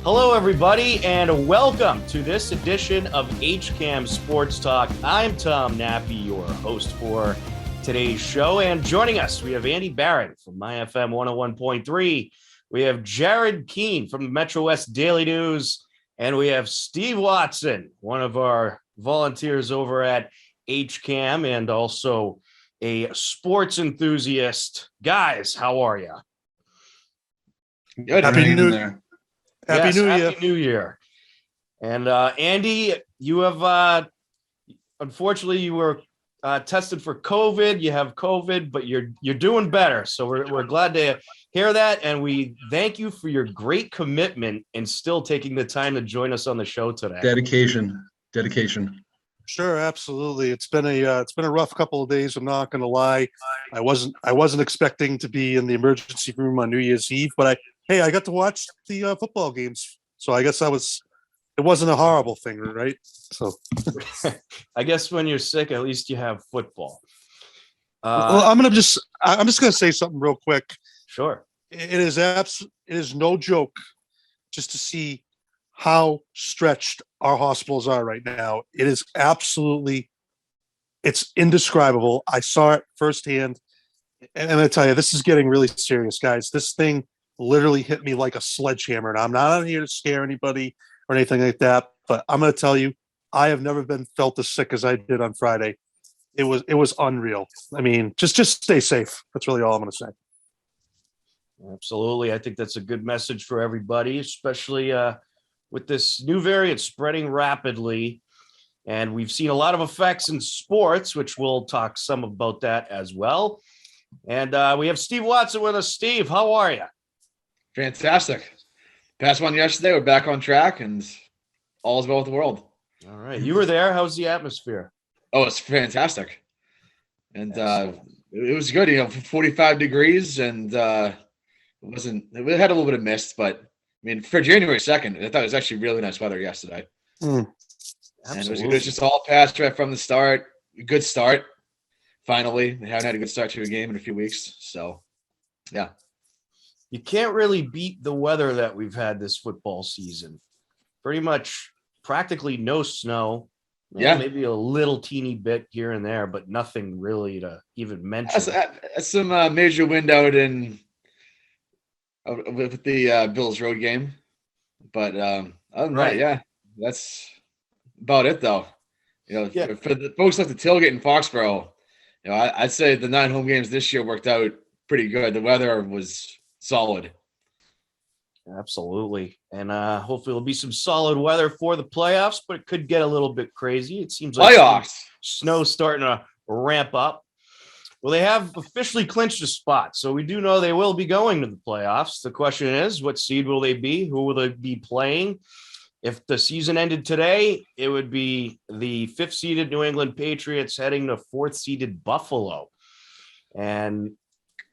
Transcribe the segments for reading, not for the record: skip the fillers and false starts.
Hello, everybody, and welcome to this edition of HCAM Sports Talk. I'm Tom Nappy, your host for today's show, and joining us, we have Andy Barrett from MyFM 101.3. We have Jared Keene from the Metro West Daily News, and we have Steve Watson, one of our volunteers over at HCAM and also a sports enthusiast. Guys, how are you? Good. Happy New Year. Happy New Year. And Andy, you have unfortunately you were tested for COVID. You have COVID, but you're doing better. So we're glad to hear that, and we thank you for your great commitment and still taking the time to join us on the show today. Dedication. Sure, absolutely. It's been a rough couple of days. I'm not going to lie. I wasn't expecting to be in the emergency room on New Year's Eve, but I got to watch the football games, so I guess it wasn't a horrible thing, right? So I guess when you're sick, at least you have football. well, I'm just going to say something real quick. Sure. It is no joke just to see how stretched our hospitals are right now. It is it's indescribable. I saw it firsthand. And I'm going to tell you, this is getting really serious, guys. This thing literally hit me like a sledgehammer. And I'm not on here to scare anybody or anything like that, but I'm going to tell you, I have never been felt as sick as I did on Friday. It was unreal. I mean, just stay safe. That's really all I'm going to say. Absolutely. I think that's a good message for everybody, especially with this new variant spreading rapidly. And we've seen a lot of effects in sports, which we'll talk some about that as well. And we have Steve Watson with us. Steve, how are you? Fantastic. Passed one yesterday. We're back on track, and all is well with the world. All right. You were there. How's the atmosphere? Oh, it's fantastic. And it was good, 45 degrees, and it had a little bit of mist, but I mean, for January 2nd, I thought it was actually really nice weather yesterday. And it was just all passed right from the start. Good start. Finally, they haven't had a good start to a game in a few weeks. So, yeah. You can't really beat the weather that we've had this football season. Pretty much practically no snow. Maybe a little teeny bit here and there, but nothing really to even mention. That's some major wind out with the Bills road game. But other than that, yeah, that's about it, though. For the folks like the tailgate in Foxborough, I'd say the 9 home games this year worked out pretty good. The weather was solid. Absolutely. And hopefully there'll be some solid weather for the playoffs, but it could get a little bit crazy. It seems like playoffs snow's starting to ramp up. Well, they have officially clinched a spot, so we do know they will be going to the playoffs. The question is, what seed will they be? Who will they be playing? If the season ended today, it would be the 5th-seeded New England Patriots heading to 4th-seeded Buffalo. And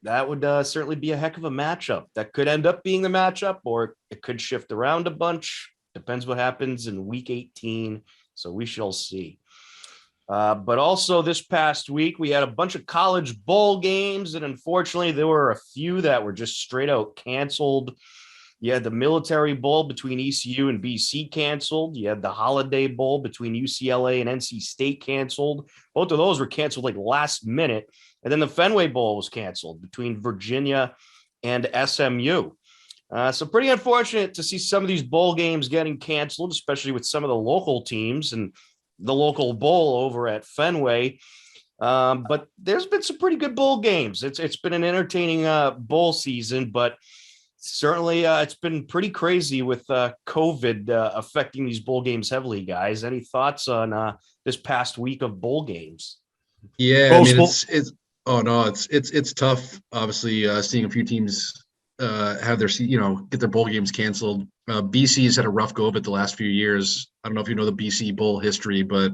that would certainly be a heck of a matchup. That could end up being the matchup, or it could shift around a bunch. Depends what happens in Week 18, so we shall see. But also this past week, we had a bunch of college bowl games, and unfortunately, there were a few that were just straight out canceled. You had the Military Bowl between ECU and BC canceled. You had the Holiday Bowl between UCLA and NC State canceled. Both of those were canceled like last minute. And then the Fenway Bowl was canceled between Virginia and SMU. So pretty unfortunate to see some of these bowl games getting canceled, especially with some of the local teams and the local bowl over at Fenway. But there's been some pretty good bowl games. It's been an entertaining bowl season, but certainly it's been pretty crazy with COVID affecting these bowl games heavily, guys. Any thoughts on this past week of bowl games? Yeah, I mean, it's tough. Obviously, seeing a few teams have their get their bowl games canceled. BC's had a rough go of it the last few years. I don't know if you know the BC bowl history, but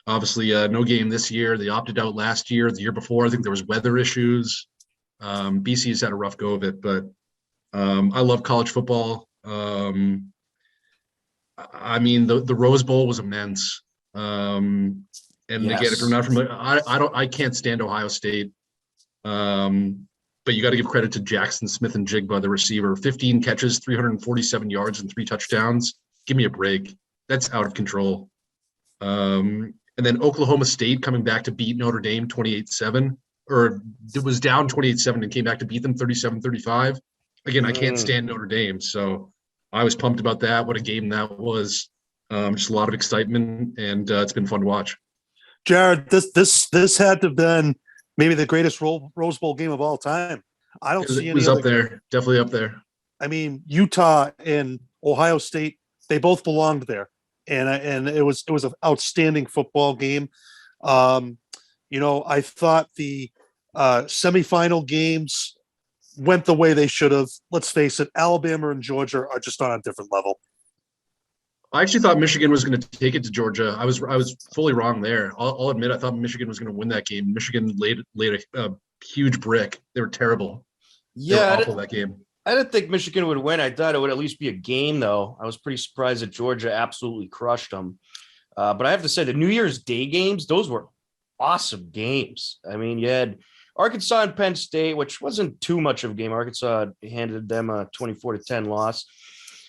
obviously no game this year. They opted out last year. The year before, I think there was weather issues. BC's had a rough go of it, but I love college football. I mean, the Rose Bowl was immense. And again, if you're not familiar, I can't stand Ohio State. but you got to give credit to Jackson Smith and Jigba, the receiver. 15 catches, 347 yards, and 3 touchdowns. Give me a break. That's out of control. And then Oklahoma State coming back to beat Notre Dame 28-7, or it was down 28-7 and came back to beat them 37-35. Again, I can't stand Notre Dame, so I was pumped about that. What a game that was. Just a lot of excitement, and it's been fun to watch. Jared, this had to have been maybe the greatest Rose Bowl game of all time. I don't see any. It was up there, definitely up there. I mean, Utah and Ohio State, they both belonged there, and it was an outstanding football game. I thought the semifinal games went the way they should have. Let's face it, Alabama and Georgia are just on a different level. I actually thought Michigan was going to take it to Georgia. I was fully wrong there. I'll admit I thought Michigan was going to win that game. Michigan laid a huge brick. They were terrible. Yeah, they were awful that game. I didn't think Michigan would win. I thought it would at least be a game, though. I was pretty surprised that Georgia absolutely crushed them. But I have to say, the New Year's Day games, those were awesome games. I mean, you had Arkansas and Penn State, which wasn't too much of a game. Arkansas handed them a 24-10 loss.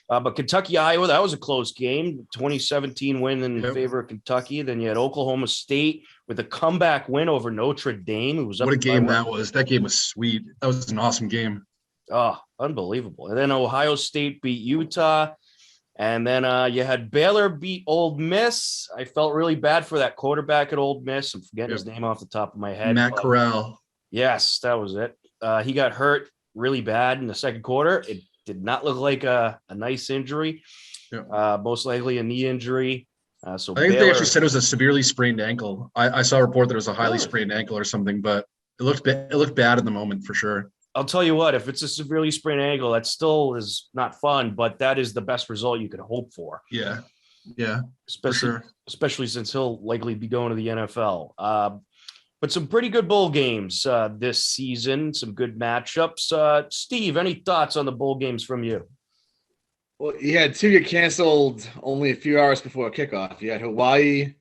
But Kentucky, Iowa, that was a close game. 2017 win in favor of Kentucky. Then you had Oklahoma State with a comeback win over Notre Dame. It was what a game that was. That game was sweet. That was an awesome game. Oh, unbelievable. And then Ohio State beat Utah. And then you had Baylor beat Ole Miss. I felt really bad for that quarterback at Ole Miss. I'm forgetting his name off the top of my head. Matt Corral. Yes, that was it. He got hurt really bad in the second quarter. It did not look like a nice injury. Yeah. Most likely a knee injury. So I think they actually said it was a severely sprained ankle. I saw a report that it was a highly sprained ankle or something, but it looked bad in the moment for sure. I'll tell you what, if it's a severely sprained ankle, that still is not fun, but that is the best result you can hope for. Yeah. Especially since he'll likely be going to the NFL. But some pretty good bowl games this season, some good matchups. Steve, any thoughts on the bowl games from you? Well, you had two get canceled only a few hours before kickoff. You had Hawaii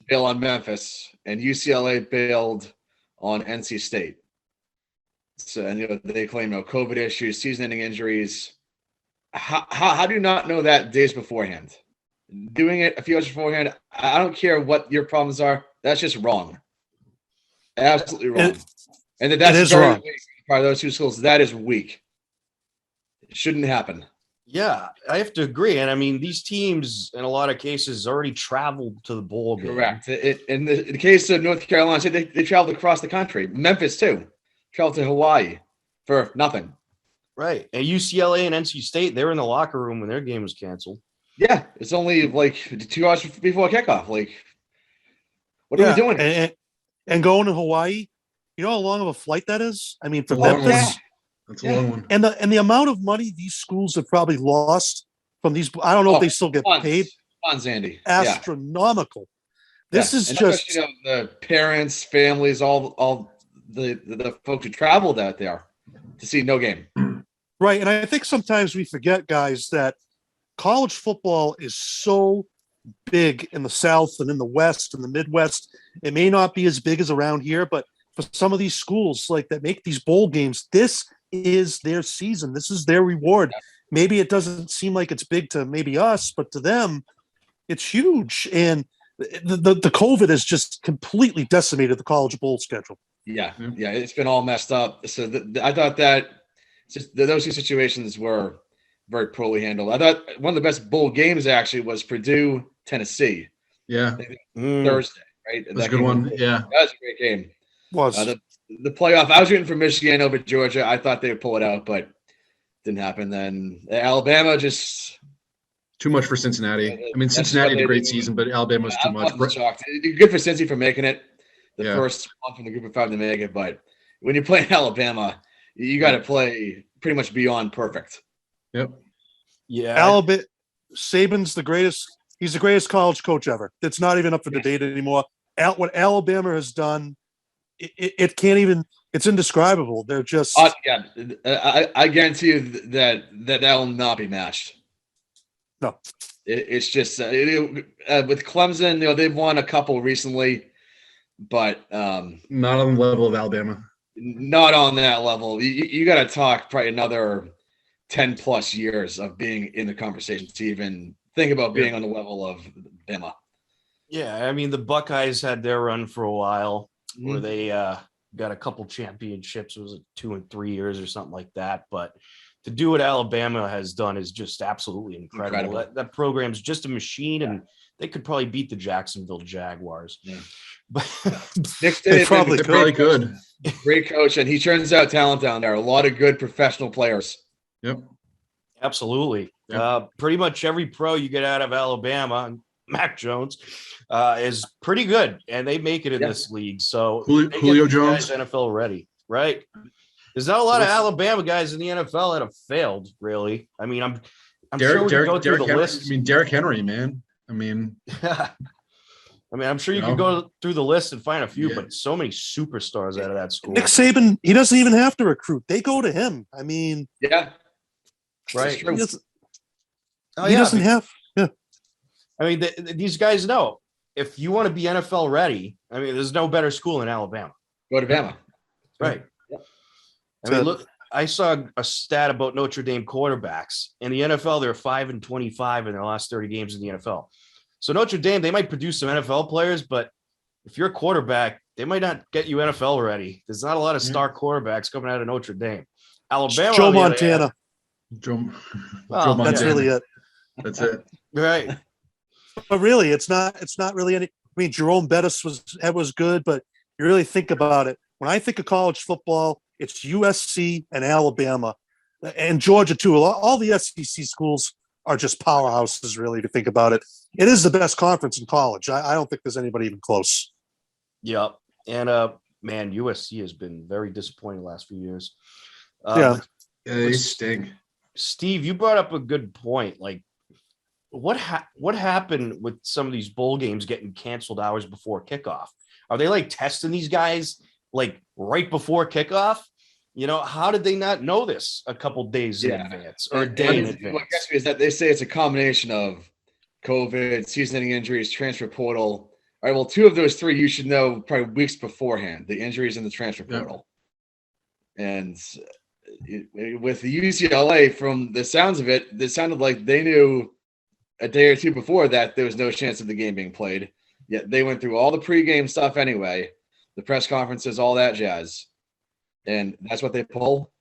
bail on Memphis, and UCLA bailed on NC State. So, and they claim no COVID issues, season-ending injuries. How do you not know that days beforehand? Doing it a few hours beforehand, I don't care what your problems are. That's just wrong. Absolutely wrong. And that's wrong. By those two schools, that is weak. It shouldn't happen. Yeah, I have to agree. And I mean, these teams, in a lot of cases, already traveled to the bowl game. Correct. In the case of North Carolina, they traveled across the country. Memphis, too. Traveled to Hawaii for nothing. Right. And UCLA and NC State, they were in the locker room when their game was canceled. Yeah, it's only like 2 hours before kickoff. Like, what are we doing? And going to Hawaii, you know how long of a flight that is? I mean, for Memphis. That's a long one. And the amount of money these schools have probably lost from these, I don't know if they still get paid. Tons, Andy. Astronomical. This is just the parents, families, all the folks who traveled out there to see no game. Right. And I think sometimes we forget, guys, that college football is so big in the South and in the West and the Midwest. It may not be as big as around here, but for some of these schools like that make these bowl games, this is their season. This is their reward. Maybe it doesn't seem like it's big to maybe us, but to them, it's huge. And the COVID has just completely decimated the college bowl schedule. Yeah, it's been all messed up. So I thought that those two situations were very poorly handled. I thought one of the best bowl games actually was Purdue, Tennessee. Yeah, Thursday, right? That's a good one. Yeah, that was a great game. Was the playoff? I was rooting for Michigan over Georgia. I thought they would pull it out, but didn't happen. Then Alabama just too much for Cincinnati. I mean, Cincinnati had a great season, but Alabama was too much. Shocked. Good for Cincy for making it. The first one from the group of 5 to make it, but when you're playing Alabama, you got to play pretty much beyond perfect. Yep. Yeah. Alabama, Saban's the greatest. He's the greatest college coach ever. It's not even up for debate anymore. What Alabama has done, it can't even. It's indescribable. They're just. I guarantee you that will not be matched. No. It's just with Clemson. They've won a couple recently. But not on the level of Alabama. not on that level. You got to talk probably another 10 plus years of being in the conversation to even think about being on the level of Bama. Yeah, I mean, the Buckeyes had their run for a while where they got a couple championships. It was like 2 and 3 years or something like that. But to do what Alabama has done is just absolutely incredible. That program's just a machine, and they could probably beat the Jacksonville Jaguars. Yeah. But They probably could. Great coach, and he turns out talent down there. A lot of good professional players. Yep. Absolutely. Yep. Pretty much every pro you get out of Alabama, and Mac Jones, is pretty good, and they make it in this league. So Julio Jones, NFL ready, right? There's not a lot of Alabama guys in the NFL that have failed, really. I mean, I'm sure we could go through the list. I mean, Derrick Henry, man. I mean, I'm sure you could go through the list and find a few, but so many superstars out of that school. Nick Saban, he doesn't even have to recruit; they go to him. I mean, right? He doesn't have. Yeah, I mean, these guys know if you want to be NFL ready. I mean, there's no better school in Alabama. Go to Bama, right? I mean, look, I saw a stat about Notre Dame quarterbacks in the NFL. They're 5-25 in their last 30 games in the NFL. So Notre Dame, they might produce some NFL players, but if you're a quarterback, they might not get you NFL ready. There's not a lot of star quarterbacks coming out of Notre Dame. Alabama, Joe Montana. Joe Montana. That's really it. That's it. Right. But really, it's not really any. I mean, Jerome Bettis was good, but you really think about it. When I think of college football, it's USC and Alabama and Georgia too. All the SEC schools are just powerhouses, really, to think about it. It is the best conference in college. I don't think there's anybody even close. Yep. And man, USC has been very disappointing the last few years. They stink. Steve, you brought up a good point. Like, what happened with some of these bowl games getting canceled hours before kickoff? Are they like testing these guys like right before kickoff? You know, how did they not know this a couple days in advance or a day in advance? What gets me is that they say it's a combination of COVID, season-ending injuries, transfer portal. All right, well, 2 of those 3 you should know probably weeks beforehand, the injuries and the transfer portal. And with the UCLA, from the sounds of it, it sounded like they knew a day or 2 before that there was no chance of the game being played. Yet they went through all the pregame stuff anyway, the press conferences, all that jazz. And that's what they pull.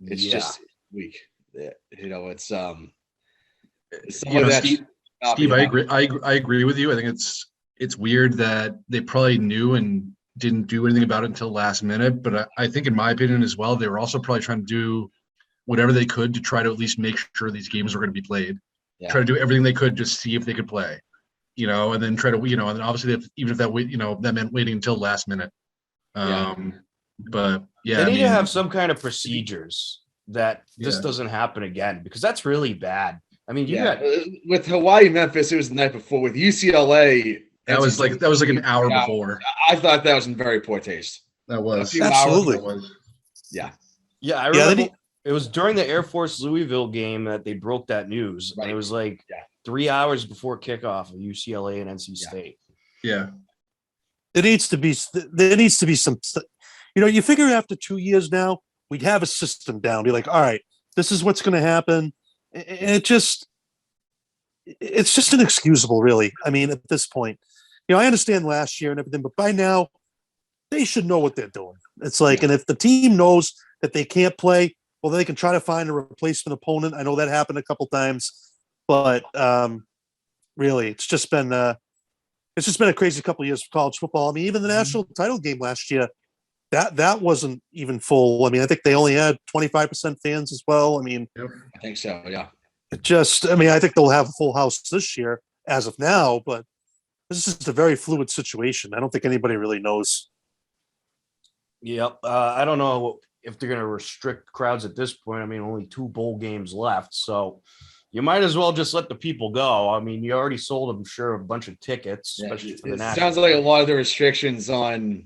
It's just weak. You know, it's Steve, I agree. I agree with you. I think it's weird that they probably knew and didn't do anything about it until last minute. But I think, in my opinion as well, they were also probably trying to do whatever they could to try to at least make sure these games were going to be played. Yeah. Try to do everything they could just see if they could play, you know, and then try to, you know, and then obviously even if that, you know, that meant waiting until last minute. But they need to have some kind of procedures that this doesn't happen again, because that's really bad. I mean, with Hawaii, Memphis, it was the night before. With UCLA, that was like an hour before. I thought that was in very poor taste. That was absolutely. Yeah. I remember it was during the Air Force Louisville game that they broke that news, and it was like 3 hours before kickoff of UCLA and NC State. Yeah. There needs to be some. You know, you figure after 2 years now, we'd have a system down. Be like, all right, this is what's going to happen. And it's just inexcusable, really. I mean, at this point, you know, I understand last year and everything, but by now they should know what they're doing. It's like, and if the team knows that they can't play, well, they can try to find a replacement opponent. I know that happened a couple times, but really, it's just been a crazy couple of years for college football. I mean, even the national title game last year, that wasn't even full. I mean, I think they only had 25% fans as well. I mean, I think so. Yeah. I think they'll have a full house this year as of now, but this is a very fluid situation. I don't think anybody really knows. Yep. I don't know if they're going to restrict crowds at this point. I mean, only 2 bowl games left, so you might as well just let the people go. I mean, you already sold, I'm sure, a bunch of tickets, especially for the national. Sounds like a lot of the restrictions on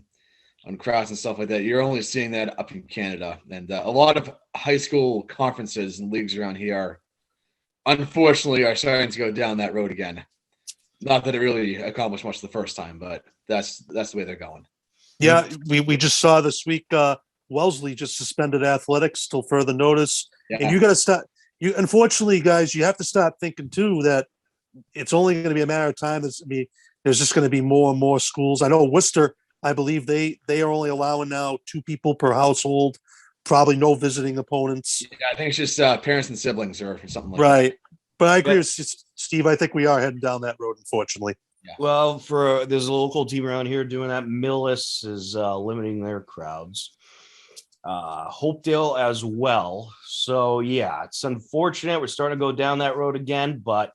crowds and stuff like that, you're only seeing that up in Canada. And a lot of high school conferences and leagues around here, unfortunately, are starting to go down that road again. Not that it really accomplished much the first time, but that's the way they're going. Yeah, we just saw this week. Wellesley just suspended athletics till further notice, Yeah. and you got to start. You unfortunately, guys, you have to start thinking too that it's only going to be a matter of time. There's just going to be more and more schools. I know Worcester. I believe they are only allowing now 2 people per household. Probably no visiting opponents. Yeah, I think it's just parents and siblings or something like Right. But I agree But- with Steve. I think we are heading down that road, unfortunately. Well, there's a local team around here doing that. Millis is limiting their crowds. Hopedale as well. So yeah, it's unfortunate. We're starting to go down that road again, but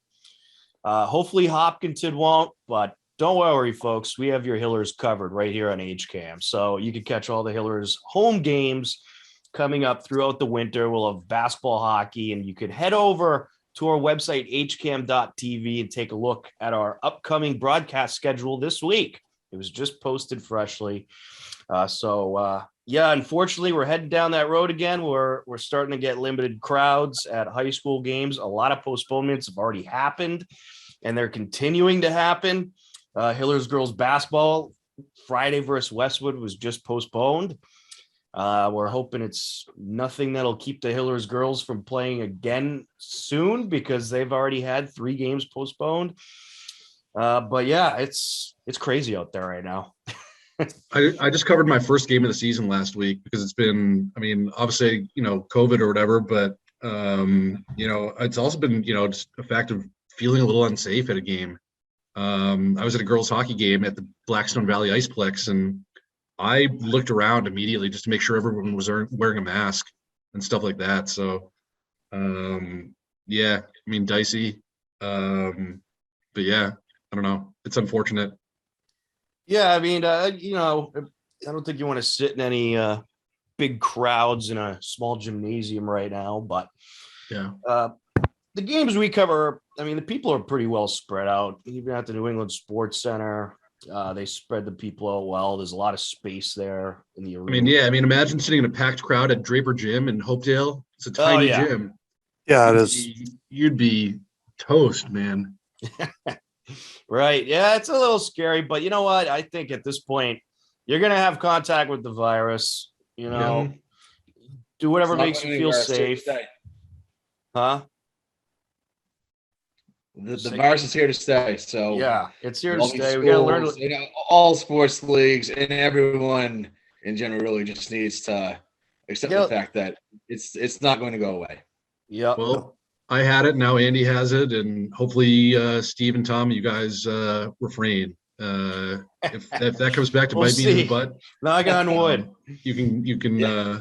hopefully Hopkinton won't. But don't worry, folks. We have your Hillers covered right here on HCAM. So you can catch all the Hillers home games coming up throughout the winter. We'll have basketball, hockey, and you could head over to our website, hcam.tv, and take a look at our upcoming broadcast schedule this week. It was just posted freshly. Yeah, unfortunately, we're heading down that road again. We're starting to get limited crowds at high school games. A lot of postponements have already happened, and they're continuing to happen. Hillers girls basketball Friday versus Westwood was just postponed. We're hoping it's nothing that'll keep the Hillers girls from playing again soon because they've already had 3 games postponed. But yeah, it's crazy out there right now. I just covered my first game of the season last week because it's been, I mean, obviously, COVID or whatever, but, it's also been, just a fact of feeling a little unsafe at a game. I was at a girls' hockey game at the Blackstone Valley Iceplex, and I looked around immediately just to make sure everyone was wearing a mask and stuff like that. So, yeah, I mean, dicey. But yeah, I don't know. It's unfortunate. Yeah, I mean, I don't think you want to sit in any big crowds in a small gymnasium right now, but Yeah. The games we cover, I mean, the people are pretty well spread out. Even at the New England Sports Center, they spread the people out well. There's a lot of space there in the arena. I mean, imagine sitting in a packed crowd at Draper Gym in Hopedale. It's a tiny gym. Yeah, it is. You'd be toast, man. Right. Yeah, it's a little scary, but you know what? I think at this point, you're going to have contact with the virus, do whatever makes you feel safe. Huh? The virus is here to stay. So yeah, it's here to all stay. these We got to learn. schools, all sports leagues and everyone in general really just needs to accept the fact that it's not going to go away. Yeah. Well, I had it. Now Andy has it, and hopefully, Steve and Tom, you guys refrain. If that comes back to We'll bite me in the see. butt, Knock on wood. you can, yeah.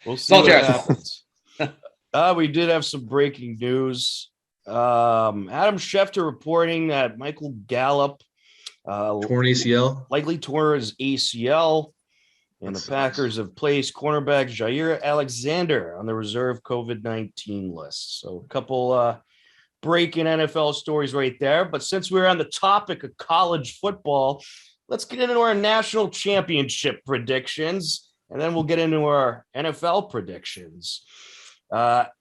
We'll see what happens. We did have some breaking news. Adam Schefter reporting that Michael Gallup Torn ACL, likely tore his ACL, and the Packers have placed cornerback Jair Alexander on the reserve COVID-19 list. So a couple breaking NFL stories right there. But since we're on the topic of college football, let's get into our national championship predictions, and then we'll get into our NFL predictions.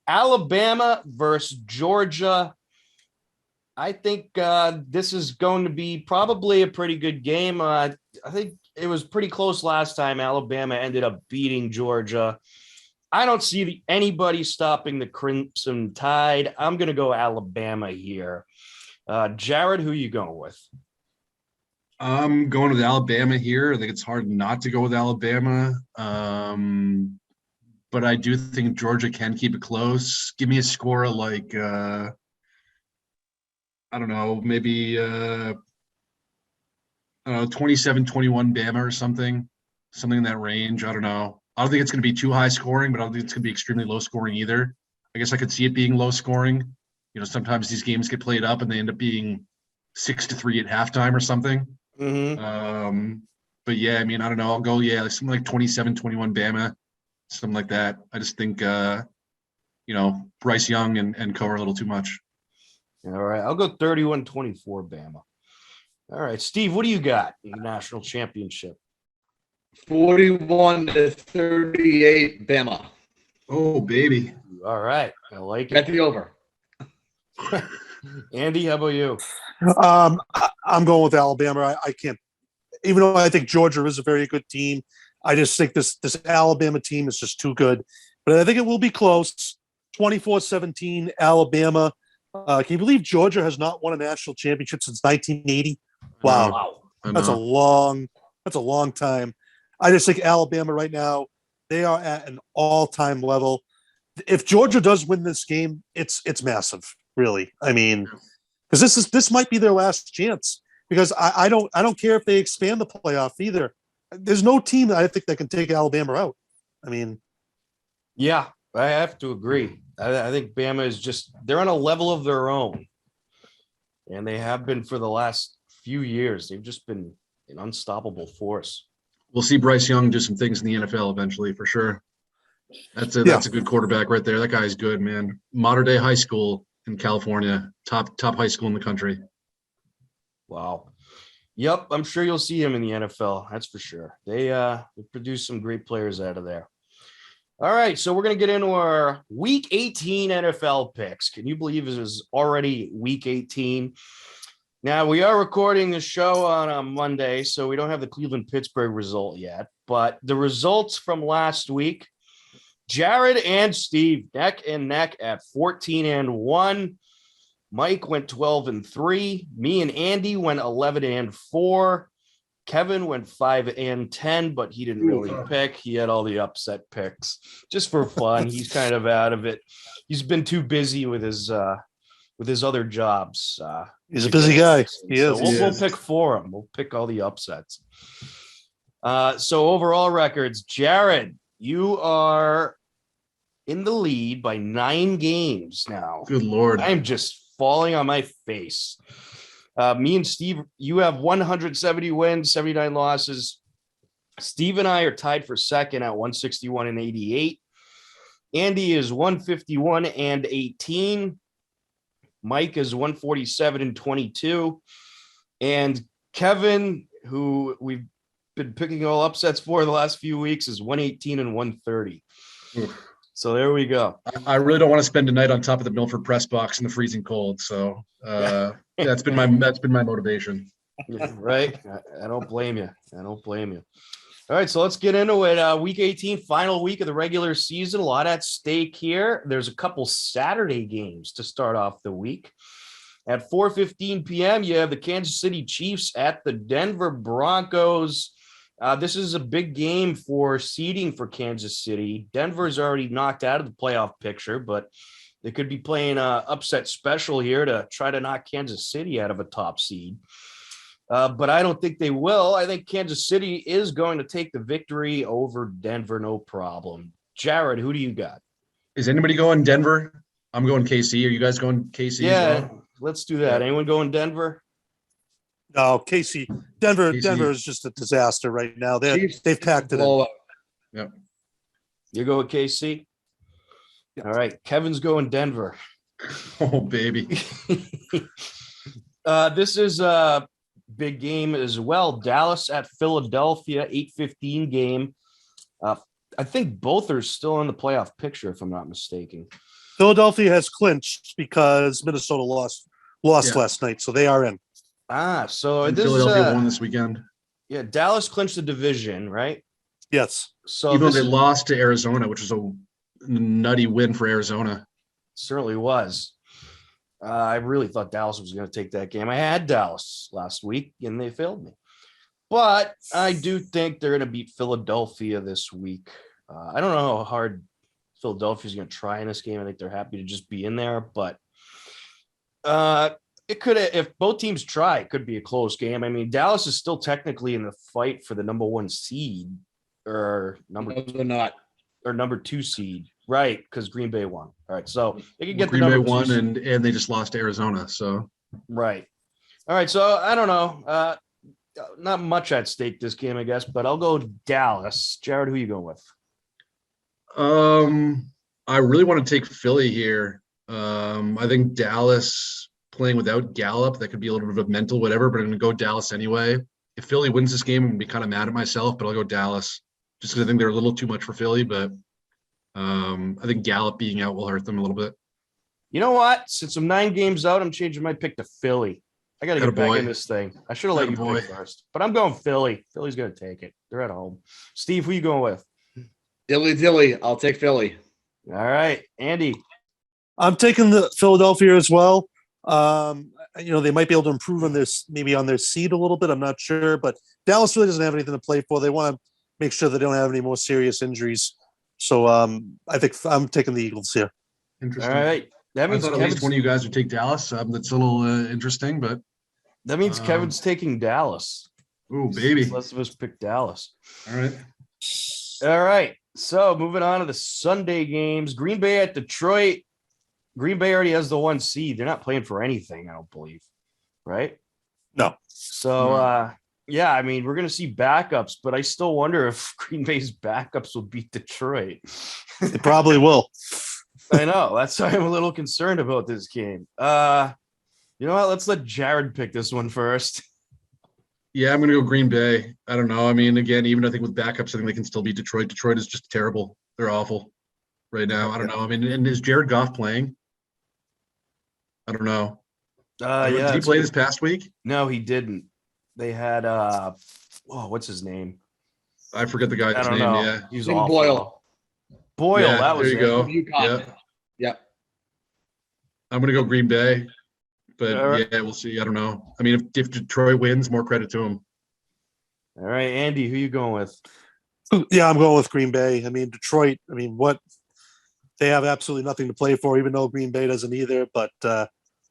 Alabama versus Georgia. I think this is going to be probably a pretty good game. I think it was pretty close last time. Alabama ended up beating Georgia. I don't see anybody stopping the Crimson Tide. I'm going to go Alabama here. Jared, who are you going with? I'm going with Alabama here. I think it's hard not to go with Alabama. But I do think Georgia can keep it close. Give me a score of like, I don't know, maybe 27-21 Bama or something in that range. I don't know. I don't think it's going to be too high scoring, but I don't think it's going to be extremely low scoring either. I guess I could see it being low scoring. Sometimes these games get played up and they end up being 6-3 at halftime or something. Mm-hmm. But yeah, I mean, I don't know. I'll go, something like 27-21 Bama. Something like that. I just think, Bryce Young and Co are a little too much. All right. I'll go 31-24 Bama. All right. Steve, what do you got in the national championship? 41-38 Bama. Oh, baby. All right. I like Bet it. the over. Andy, how about you? I'm going with Alabama. I can't. even though I think Georgia is a very good team, I just think this Alabama team is just too good. But I think it will be close. 24-17 Alabama. Can you believe Georgia has not won a national championship since 1980? Wow. That's a long time. I just think Alabama right now, they are at an all-time level. If Georgia does win this game, it's massive, really. I mean, because this might be their last chance. Because I don't care if they expand the playoff either. There's no team that I think that can take Alabama out. I mean, yeah, I have to agree. I think Bama is they're on a level of their own. And they have been for the last few years. They've just been an unstoppable force. We'll see Bryce Young do some things in the NFL eventually, for sure. That's a good quarterback right there. That guy's good, man. Modern day high school in California, top high school in the country. Wow. Yep, I'm sure you'll see him in the NFL. That's for sure. They produce some great players out of there. All right, so we're going to get into our Week 18 NFL picks. Can you believe it is already Week 18? Now, we are recording the show on a Monday, so we don't have the Cleveland-Pittsburgh result yet. But the results from last week, Jared and Steve neck and neck at 14-1. Mike went 12-3. Me and Andy went 11-4. Kevin went 5-10, but he didn't really pick. He had all the upset picks just for fun. He's kind of out of it. He's been too busy with his other jobs. He's a busy guy. He is. We'll pick for him. We'll pick all the upsets. So overall records, Jared, you are in the lead by 9 games now. Good Lord. I'm just falling on my face. Me and Steve, you have 170 wins, 79 losses. Steve and I are tied for second at 161-88. Andy is 151-18. Mike is 147-22. And Kevin, who we've been picking all upsets for the last few weeks, is 118-130. So there we go. I really don't want to spend a night on top of the Milford press box in the freezing cold. So that's been my motivation. Right. I don't blame you. All right, so let's get into it. Week 18, final week of the regular season. A lot at stake here. There's a couple Saturday games to start off the week. At 4:15 p.m., you have the Kansas City Chiefs at the Denver Broncos. This is a big game for seeding for Kansas City. Denver's already knocked out of the playoff picture, but they could be playing an upset special here to try to knock Kansas City out of a top seed. But I don't think they will. I think Kansas City is going to take the victory over Denver, no problem. Jared, who do you got? Is anybody going Denver? I'm going KC. Are you guys going KC? Yeah, let's do that. Anyone going Denver? No, KC. Denver is just a disaster right now. They've packed it in. Yep. You go with KC? Yep. All right. Kevin's going Denver. Oh, baby. This is a big game as well. Dallas at Philadelphia, 8:15 game. I think both are still in the playoff picture, if I'm not mistaken. Philadelphia has clinched because Minnesota lost last night, so they are in. So and this Philadelphia won this weekend. Yeah, Dallas clinched the division, right? Yes. So even though they lost to Arizona, which was a nutty win for Arizona. Certainly was. I really thought Dallas was going to take that game. I had Dallas last week, and they failed me. But I do think they're going to beat Philadelphia this week. I don't know how hard Philadelphia's going to try in this game. I think they're happy to just be in there. But it could, if both teams try, it could be a close game. I mean, Dallas is still technically in the fight for the number 1 seed or number 2 seed. Right, because Green Bay won. All right, so they can get Green the Bay number 2 won, seed. and they just lost to Arizona. So right. All right, so I don't know. Not much at stake this game, I guess, but I'll go Dallas. Jared, who are you going with? I really want to take Philly here. I think Dallas playing without Gallup, that could be a little bit of a mental whatever, but I'm going to go Dallas anyway. If Philly wins this game, I'm going to be kind of mad at myself, but I'll go Dallas just because I think they're a little too much for Philly, but I think Gallup being out will hurt them a little bit. You know what? Since I'm 9 games out, I'm changing my pick to Philly. I got to get back Attaboy. in this thing. I should have let you Attaboy. pick first, but I'm going Philly. Philly's going to take it. They're at home. Steve, who you going with? Dilly. I'll take Philly. All right, Andy. I'm taking the Philadelphia as well. They might be able to improve on this, maybe on their seed a little bit. I'm not sure, but Dallas really doesn't have anything to play for. They want to make sure they don't have any more serious injuries. So I think I'm taking the Eagles here. All Interesting. right. That I means thought at least one of you guys would take Dallas. That's a little interesting, but That means Kevin's taking Dallas. ooh, baby. Less of us pick Dallas. All right. All right. So moving on to the Sunday games. Green Bay at Detroit. Green Bay already has the 1 seed. They're not playing for anything, I don't believe. Right? No. So yeah, I mean, we're gonna see backups, but I still wonder if Green Bay's backups will beat Detroit. They probably will. I know. That's why I'm a little concerned about this game. You know what? Let's let Jared pick this one first. Yeah, I'm going to go Green Bay. I don't know. I mean, again, even I think with backups, I think they can still beat Detroit. Detroit is just terrible. They're awful right now. I don't know. I mean, and is Jared Goff playing? I don't know. Yeah. Did he play this past week? No, he didn't. They had what's his name? I forget the I guy's don't name. know. Yeah. He's Nick awful. Boyle. Boyle, that was there you it. go. UConn. Yeah. Yeah. I'm going to go Green Bay. But All right. yeah, we'll see. I don't know. I mean, if Detroit wins, more credit to him. All right, Andy, who you going with? Yeah, I'm going with Green Bay. I mean, Detroit, what they have absolutely nothing to play for, even though Green Bay doesn't either, but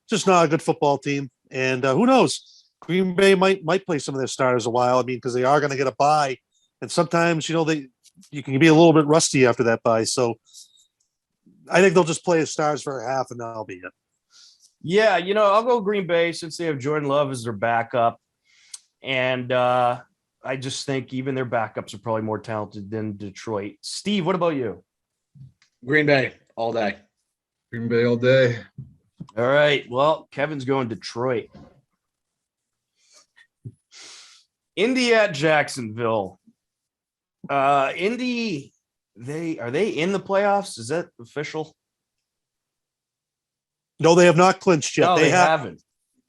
just not a good football team. And who knows? Green Bay might play some of their starters a while. I mean, because they are going to get a bye. And sometimes, you can be a little bit rusty after that bye. So I think they'll just play as stars for a half and that'll be it. Yeah, I'll go Green Bay since they have Jordan Love as their backup. And I just think even their backups are probably more talented than Detroit. Steve, what about you? Green Bay all day. Green Bay all day. All right. Well, Kevin's going Detroit. Indy at Jacksonville. Indy, are they in the playoffs? Is that official? No, they have not clinched yet. No, they haven't.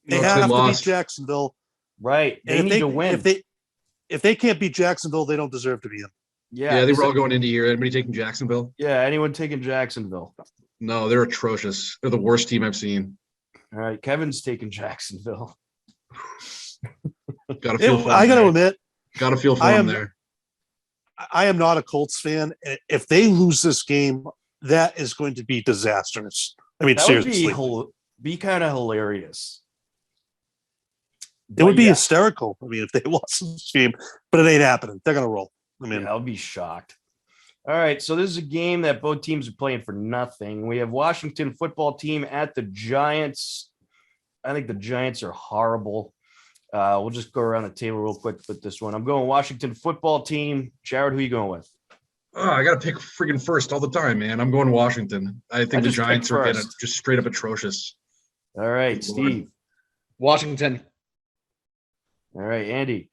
They No, have they to beat lost. Jacksonville. Right. They And need to win. If they can't beat Jacksonville, they don't deserve to be in. Yeah, they were all going into here. Anybody taking Jacksonville? Yeah, anyone taking Jacksonville? No, they're atrocious. They're the worst team I've seen. All right, Kevin's taking Jacksonville. Got to feel for I them got to there. admit, Got to feel for I them am- there. I am not a Colts fan. If they lose this game, that is going to be disastrous. I mean, That would seriously. be kind of hilarious. It would be yeah, hysterical. I mean, if they lost this game, but it ain't happening. They're going to roll. I mean, I'll be shocked. All right, so this is a game that both teams are playing for nothing. We have Washington football team at the Giants. I think the Giants are horrible. We'll just go around the table real quick with this one. I'm going Washington football team. Jared, who are you going with? Oh, I got to pick freaking first all the time, man. I'm going Washington. I think the just picked Giants are getting first. just straight up atrocious. All right, Good Lord. Steve. Washington. All right, Andy.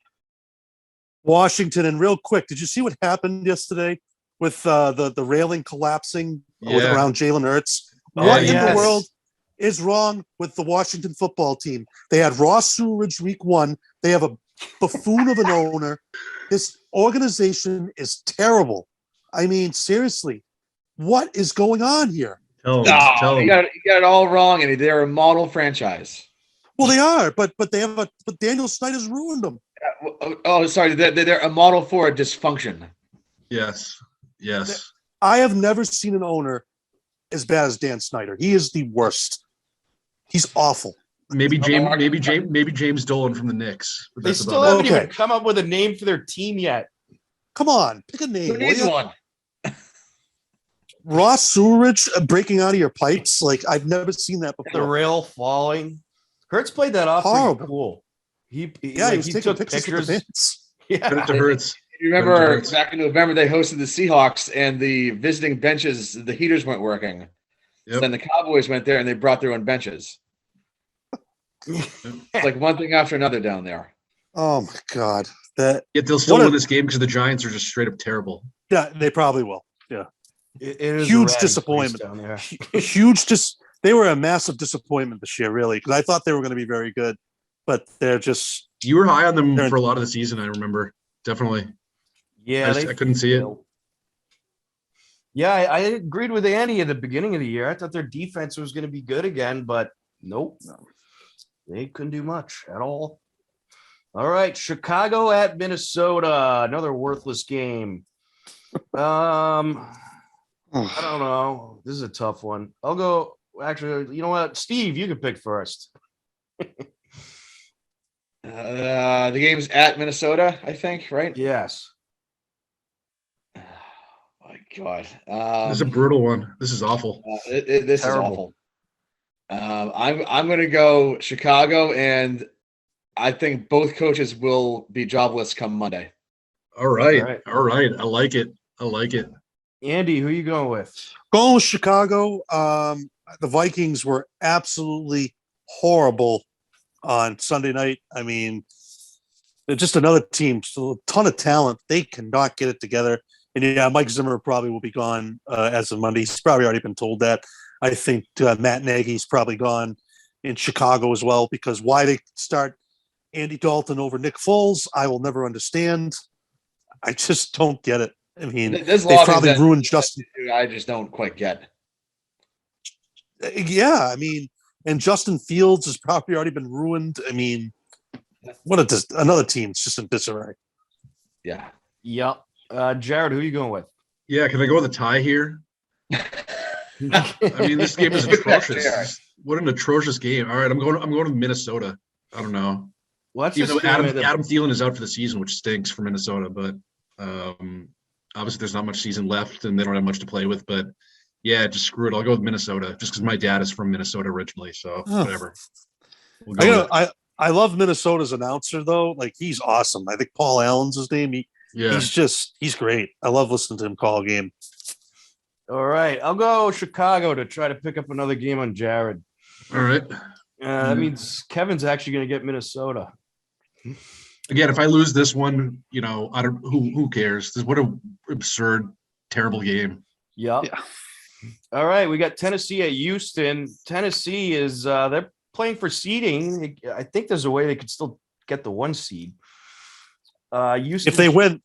Washington. And real quick, did you see what happened yesterday with the railing collapsing Yeah. around Jalen Hurts? Oh, What in yes. the world is wrong with the Washington football team? They had Ross Ulrich week 1. They have a buffoon of an owner. This organization is terrible. I mean, seriously, what is going on here? Tell No, them. you got it all wrong, and they're a model franchise. Well, they are, but Daniel Snyder's ruined them. Oh, sorry, they're a model for a dysfunction. Yes. I have never seen an owner as bad as Dan Snyder. He is the worst. He's awful. Maybe James Dolan from the Knicks. But They that's still about haven't it. Okay. even come up with a name for their team yet. Come on, pick a name. Who will needs ya? one? Ross Ulrich breaking out of your pipes. Like, I've never seen that The before. rail falling. Hurts played that off pretty Horrible. cool. He was taking took pictures pictures. with the fans. Credit Yeah. to Hurts. You Credit to remember Hurts. back in November they hosted the Seahawks and the visiting benches, the heaters weren't working. So Yep. then the Cowboys went there and they brought their own benches. It's like one thing after another down there. Oh my God. That Yet they'll still What a- win this game because the Giants are just straight up terrible. yeah, they probably will. Yeah. It is a Huge ratty place disappointment. down there. Huge they were a massive disappointment this year, really, because I thought they were going to be very good. but they're just. You were high on them for a lot of the season, I remember. Definitely. Yeah, I couldn't see it. Yeah, I agreed with Andy at the beginning of the year. I thought their defense was going to be good again, but nope. They couldn't do much at all. All right, Chicago at Minnesota, another worthless game. I don't know. This is a tough one. I'll go. Actually, you know what, Steve, you can pick first. The game's at Minnesota, I think, right? Yes. My God, This is a brutal one. This is awful. This Terrible. is awful. I'm going to go Chicago, and I think both coaches will be jobless come Monday. All right. I like it. Andy, who are you going with? Going with Chicago. The Vikings were absolutely horrible on Sunday night. I mean, they're just another team. So a ton of talent. They cannot get it together. And yeah, Mike Zimmer probably will be gone as of Monday. He's probably already been told that. I think Matt Nagy's probably gone in Chicago as well, because why they start Andy Dalton over Nick Foles, I will never understand. I just don't get it. I mean, they probably ruined Justin. I just don't quite get. Yeah, I mean, and Justin Fields has probably already been ruined. I mean, another team's just in disarray. Yeah. Yep. Jared, who are you going with? Yeah, can I go with a tie here? I mean, this game is atrocious. What an atrocious game. All right, I'm going to Minnesota. I don't know. Well, even though Adam Thielen is out for the season, which stinks for Minnesota, but obviously there's not much season left and they don't have much to play with. But yeah, just screw it. I'll go with Minnesota just because my dad is from Minnesota originally. So whatever. I love Minnesota's announcer though. Like, he's awesome. I think Paul Allen's his name. He's great. I love listening to him call a game. All right, I'll go Chicago to try to pick up another game on Jared. All right. That means Kevin's actually going to get Minnesota. Again, if I lose this one, you know, I don't. Who cares? What an absurd, terrible game. Yep. Yeah. All right, we got Tennessee at Houston. Tennessee is they're playing for seeding. I think there's a way they could still get the 1 seed. Houston, if they win,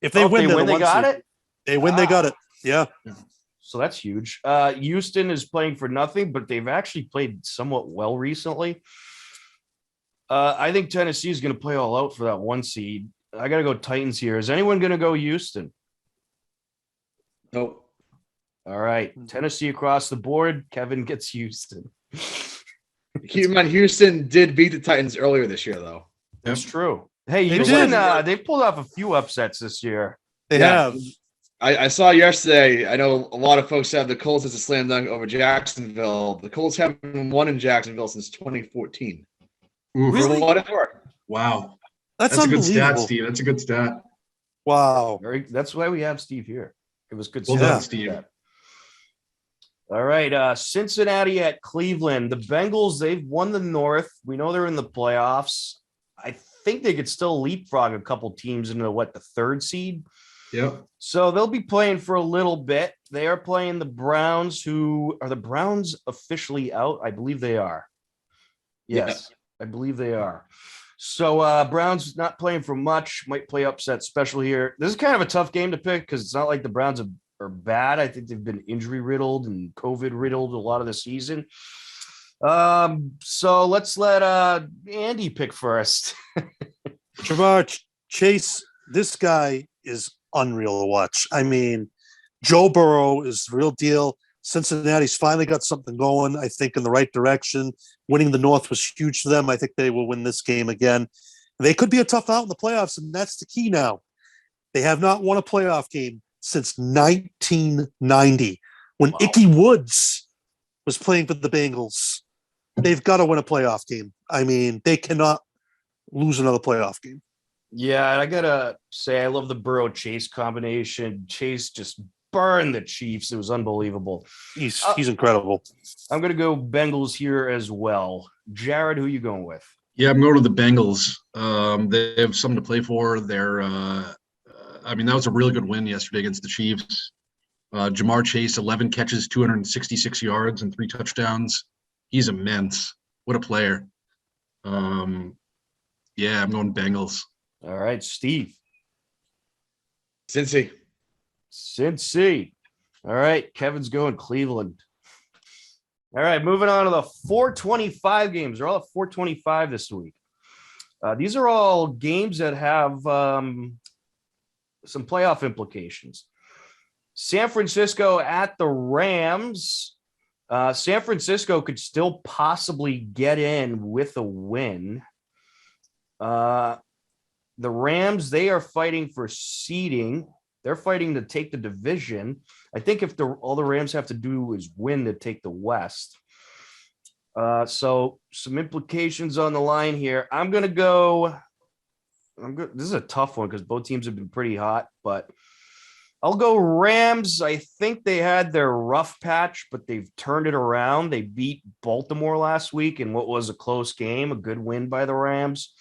they got it. They win, they got it. Yeah. So that's huge. Houston is playing for nothing, but they've actually played somewhat well recently. I think Tennessee is going to play all out for that 1 seed. I got to go Titans here. Is anyone going to go Houston? Nope. All right. Tennessee across the board. Kevin gets Houston. Keep in mind, Houston did beat the Titans earlier this year, though. That's true. Hey, Houston, they pulled off a few upsets this year. They have. I saw yesterday, I know a lot of folks have the Colts as a slam dunk over Jacksonville. The Colts haven't won in Jacksonville since 2014. Really? Wow. That's a good stat, unbelievable. Steve. That's a good stat. Wow. That's why we have Steve here. It was good. Well done, Steve. All right. Cincinnati at Cleveland. The Bengals, they've won the North. We know they're in the playoffs. I think they could still leapfrog a couple teams into the 3rd seed. Yep. So they'll be playing for a little bit. They are playing the Browns, who are the Browns officially out? I believe they are. Yes, I believe they are. So Browns not playing for much, might play upset special here. This is kind of a tough game to pick because it's not like the Browns are bad. I think they've been injury riddled and COVID riddled a lot of the season. So let's let Andy pick first. Jamar Chase, this guy is unreal to watch. I mean, Joe Burrow is the real deal. Cincinnati's finally got something going, I think, in the right direction. Winning the North was huge for them. I think they will win this game again. They could be a tough out in the playoffs, and that's the key now. They have not won a playoff game since 1990 when Ickey Woods was playing for the Bengals. They've got to win a playoff game. I mean, they cannot lose another playoff game. Yeah, I got to say, I love the Burrow-Chase combination. Chase just burned the Chiefs. It was unbelievable. He's incredible. I'm going to go Bengals here as well. Jared, who are you going with? Yeah, I'm going to the Bengals. They have something to play for. That was a really good win yesterday against the Chiefs. Jamar Chase, 11 catches, 266 yards, and 3 touchdowns. He's immense. What a player. Yeah, I'm going Bengals. All right, Steve. Cincy. Cincy. All right, Kevin's going Cleveland. All right, moving on to the 425 games. They're all at 425 this week. These are all games that have some playoff implications. San Francisco at the Rams. San Francisco could still possibly get in with a win. The Rams, they are fighting for seeding. They're fighting to take the division. I think if all the Rams have to do is win to take the West. So some implications on the line here. This is a tough one because both teams have been pretty hot, but I'll go Rams. I think they had their rough patch, but they've turned it around. They beat Baltimore last week in what was a close game, a good win by the Rams.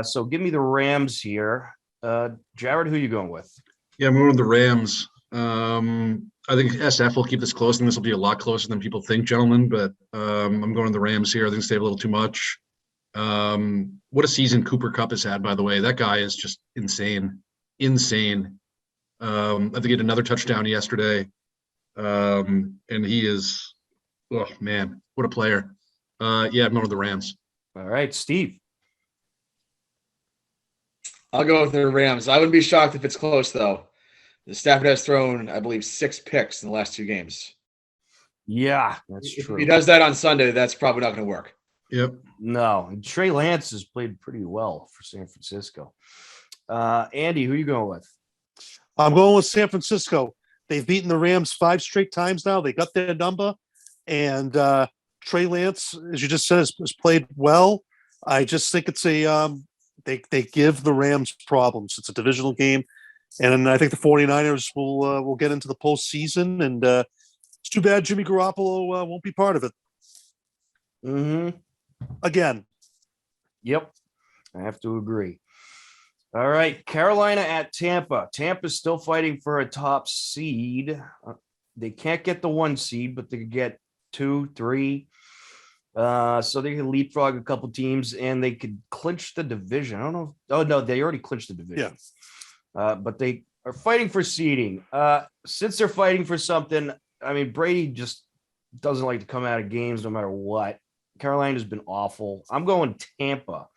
So give me the Rams here. Jared, who are you going with? Yeah, I'm going with the Rams. I think SF will keep this close, and this will be a lot closer than people think, gentlemen. But I'm going to the Rams here. I think they have a little too much. What a season Cooper Kupp has had, by the way. That guy is just insane. I think he had another touchdown yesterday. And he is, oh, man, what a player. Yeah, I'm going with the Rams. All right, Steve. I'll go with the Rams. I wouldn't be shocked if it's close, though. The Stafford has thrown, I believe, 6 picks in the last 2 games. Yeah, that's true. If he does that on Sunday, that's probably not going to work. Yep. No, Trey Lance has played pretty well for San Francisco. Andy, who are you going with? I'm going with San Francisco. They've beaten the Rams 5 straight times now. They got their number. And Trey Lance, as you just said, has played well. I just think it's they give the Rams problems. It's a divisional game. And I think the 49ers will get into the postseason. And it's too bad Jimmy Garoppolo won't be part of it. Mm-hmm. Again. Yep. I have to agree. All right. Carolina at Tampa. Tampa's still fighting for a top seed. They can't get the 1 seed, but they could get 2, 3. So they can leapfrog a couple teams and they could clinch the division. I don't know. No, they already clinched the division. Yeah. But they are fighting for seeding. Since they're fighting for something, I mean, Brady just doesn't like to come out of games no matter what. Carolina's been awful. I'm going Tampa.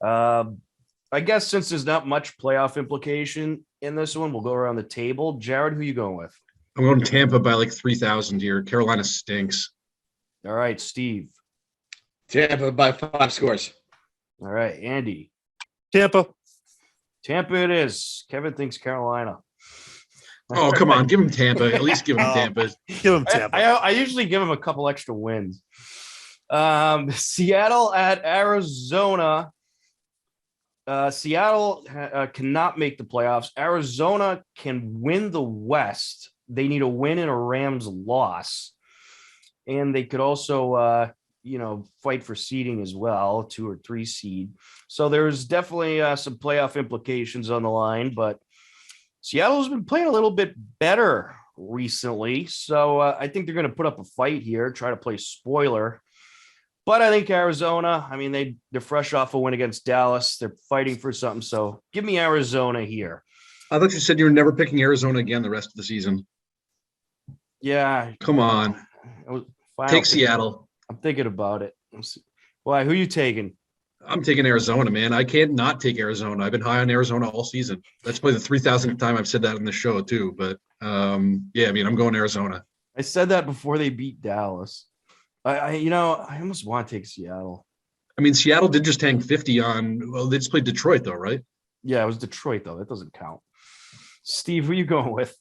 I guess since there's not much playoff implication in this one, we'll go around the table. Jared, who you going with? I'm going Tampa by like 3,000 here. Carolina stinks. All right, Steve. Tampa by 5 scores. All right, Andy. Tampa. Tampa it is. Kevin thinks Carolina. Oh, come on. Give him Tampa. At least give him Tampa. Give him Tampa. I usually give him a couple extra wins. Seattle at Arizona. Seattle cannot make the playoffs. Arizona can win the West. They need a win and a Rams loss. And they could also, fight for seeding as well, 2 or 3 seed. So there's definitely some playoff implications on the line, but Seattle's been playing a little bit better recently. So I think they're going to put up a fight here, try to play spoiler. But I think Arizona, I mean, they're fresh off a win against Dallas. They're fighting for something. So give me Arizona here. I thought you said you were never picking Arizona again the rest of the season. Yeah. Come on. Take Seattle. I'm thinking about it. Why? Who are you taking? I'm taking Arizona, man. I can't not take Arizona. I've been high on Arizona all season. That's probably the 3,000th time I've said that in the show too. But I'm going Arizona. I said that before they beat Dallas. I almost want to take Seattle. I mean, Seattle did just hang 50 on. Well, they just played Detroit though, right? Yeah, it was Detroit though. That doesn't count. Steve, who are you going with?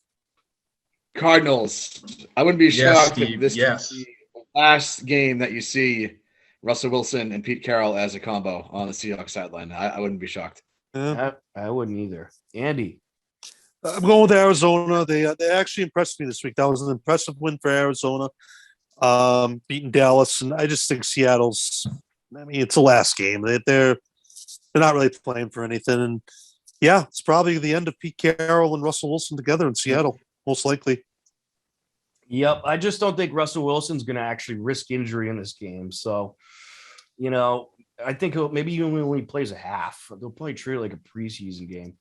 Cardinals. I wouldn't be shocked if this is the last game that you see Russell Wilson and Pete Carroll as a combo on the Seahawks sideline. I wouldn't be shocked. I wouldn't either. Andy. I'm going with Arizona. They actually impressed me this week. That was an impressive win for Arizona, beating Dallas, and I just think Seattle's. I mean, it's the last game. They're not really playing for anything, and yeah, it's probably the end of Pete Carroll and Russell Wilson together in Seattle, most likely. Yep, I just don't think Russell Wilson's going to actually risk injury in this game. So I think maybe he only plays a half. They'll probably treat it like a preseason game.